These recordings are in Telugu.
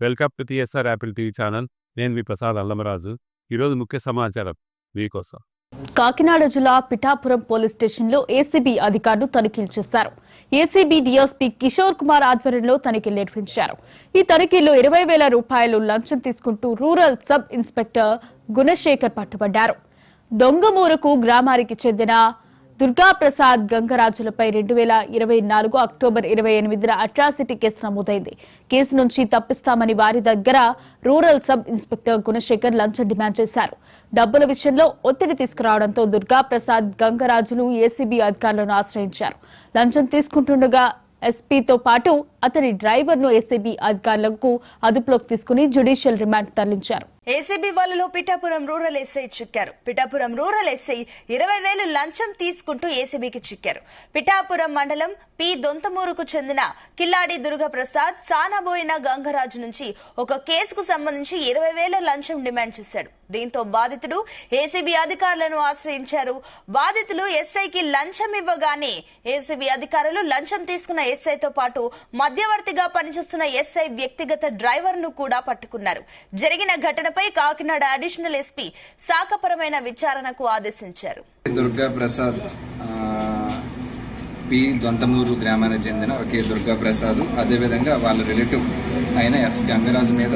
Welcome to TSR Apple TV channel. నేను మీ ప్రసాద్ అల్లమరాజు. ఈరోజు ముఖ్య సమాచారం మీకోసం. కాకినాడ జిల్లా పిఠాపురం పోలీస్ స్టేషన్లో ఏసీబీ అధికారులు తనిఖీలు చేశారు. ఏసీబీ డీఎస్పీ కిషోర్ కుమార్ ఆధ్వర్యంలో తనిఖీలు నిర్వహించారు. ఈ తనిఖీల్లో 20,000 రూపాయలు లంచం తీసుకుంటూ రూరల్ సబ్ ఇన్స్పెక్టర్ గుణశేఖర్ పట్టుబడ్డారు. దొంగమూరుకు గ్రామానికి చెందిన దుర్గాప్రసాద్ గంగరాజులపై 2024 అక్టోబర్ 28న అట్రాసిటీ కేసు నమోదైంది. కేసు నుంచి తప్పిస్తామని వారి దగ్గర రూరల్ సబ్ ఇన్స్పెక్టర్ గుణశేఖర్ లంచం డిమాండ్ చేశారు. డబ్బుల విషయంలో ఒత్తిడి తీసుకురావడంతో దుర్గాప్రసాద్ గంగరాజులు ఏసీబీ అధికారులను ఆశ్రయించారు. లంచం తీసుకుంటుండగా ఎస్పీతో పాటు అతని డ్రైవర్ను ఏసీబీ అధికారులకు అదుపులోకి తీసుకుని జ్యుడిషియల్ రిమాండ్ తరలించారు. ఏసీబీ వాళ్ళలో పిఠాపురం రూరల్ ఎస్ఐ చిక్కారు. పిఠాపురం రూరల్ ఎస్ఐ 20,000 లంచం తీసుకుంటూ ఏసీబీకి చిక్కారు. పిఠాపురం మండలం పి దొంతమూరుకు చెందిన కిల్లాడి దుర్గాప్రసాద్ సానాబోయిన గంగరాజు నుంచి ఒక కేసుకు సంబంధించి 20,000 లంచం డిమాండ్ చేశాడు. దీంతో బాధితుడు ఏసీబీ అధికారులను ఆశ్రయించారు. బాధితులు ఎస్ఐకి లంచం ఇవ్వగానే ఏసీబీ అధికారులు లంచం తీసుకున్న ఎస్ఐతో పాటు మధ్యవర్తిగా పనిచేస్తున్న ఎస్ఐ వ్యక్తిగత డ్రైవర్ ను కూడా పట్టుకున్నారు. జరిగిన ఘటనపై కాకినాడ అడిషనల్ ఎస్పీ శాఖపరమైన విచారణకు ఆదేశించారు. దుర్గాప్రసాద్ పి దొంతమూరు గ్రామానికి చెందిన ఒకే దుర్గాప్రసాద్, అదేవిధంగా వాళ్ళ రిలేటివ్ అయిన ఎస్ గంగరాజు మీద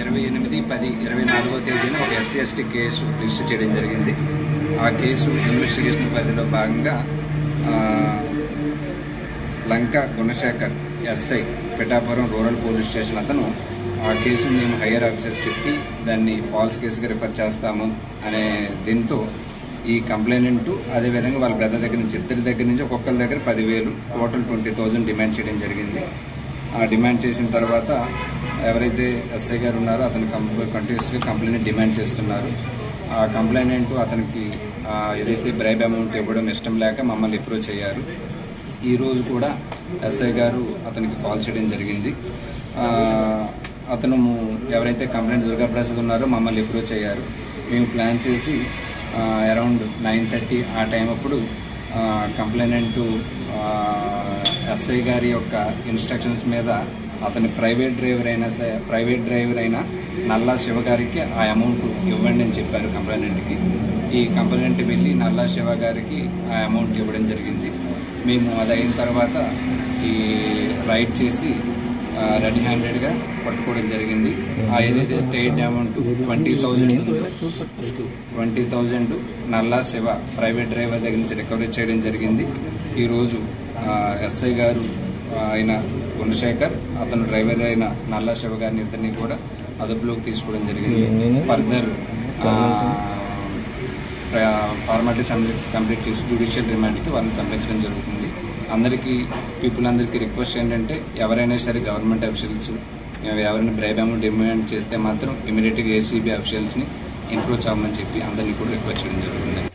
28/10/24 తేదీన ఒక SC/ST కేసు రిజిస్టర్ చేయడం జరిగింది. ఆ కేసు ఇన్వెస్టిగేషన్ పరిధిలో భాగంగా Lanka Gunasekhar SI Pithapuram rural police station అతను ఆ కేసును మేము హయ్యర్ ఆఫీసర్ చెప్పి దాన్ని ఫాల్స్ కేసుగా రిఫర్ చేస్తాము అనే దీంతో ఈ కంప్లైనెంట్ అదేవిధంగా వాళ్ళ బ్రదర్ దగ్గర నుంచి ఇద్దరి దగ్గర నుంచి ఒక్కొక్కరి దగ్గర 10,000 టోటల్ 20,000 డిమాండ్ చేయడం జరిగింది. ఆ డిమాండ్ చేసిన తర్వాత ఎవరైతే ఎస్ఐ గారు ఉన్నారో అతను కంటిన్యూస్గా కంప్లైంట్ డిమాండ్ చేస్తున్నారు. ఆ కంప్లైనెంట్ అతనికి ఏదైతే బ్రైబ్ అమౌంట్ ఇవ్వడం ఇష్టం లేక మమ్మల్ని అప్రోచ్ అయ్యారు. ఈరోజు కూడా ఎస్ఐ గారు అతనికి కాల్ చేయడం జరిగింది. అతను ఎవరైతే కంప్లైంట్ దుర్గాప్రసాద్ ఉన్నారో మమ్మల్ని అప్రోచ్ అయ్యారు. మేము ప్లాన్ చేసి అరౌండ్ 9:30 ఆ టైం అప్పుడు కంప్లైనెంట్ ఎస్ఐ గారి యొక్క ఇన్స్ట్రక్షన్స్ మీద అతని ప్రైవేట్ డ్రైవర్ అయిన నల్లా శివ గారికి ఆ అమౌంట్ ఇవ్వండి అని చెప్పారు కంప్లైనెంట్కి. ఈ కంప్లైనెంట్ వెళ్ళి నల్లా శివ గారికి ఆ అమౌంట్ ఇవ్వడం జరిగింది. మేము అది అయిన తర్వాత ఈ రైడ్ చేసి రెడీ హ్యాండెడ్గా పట్టుకోవడం జరిగింది. ఏదైతే టైడ్ అమౌంట్ 20,000 నల్లా శివ ప్రైవేట్ డ్రైవర్ దగ్గర నుంచి రికవరీ చేయడం జరిగింది. ఈరోజు ఎస్ఐ గారు అయిన గుణశేఖర్, అతను డ్రైవర్ అయిన నల్లా శివ గారిని ఇద్దరిని కూడా అదుపులోకి తీసుకోవడం జరిగింది. ఫర్దర్ ఫార్మాలిటీస్ కంప్లీట్ చేసి జ్యుడిషియల్ రిమాండ్కి వాళ్ళని పంపించడం జరుగుతుంది. పీపుల్ అందరికీ రిక్వెస్ట్ ఏంటంటే ఎవరైనా సరే గవర్నమెంట్ అఫీషియల్స్ ఎవరైనా బ్రైబ్ అమౌంట్ డిమాండ్ చేస్తే మాత్రం ఇమీడియట్గా ఏసీబీ అఫీషియల్స్ని ఇంప్రూవ్ అవ్వమని చెప్పి అందరినీ కూడా రిక్వెస్ట్ చేయడం జరుగుతుంది.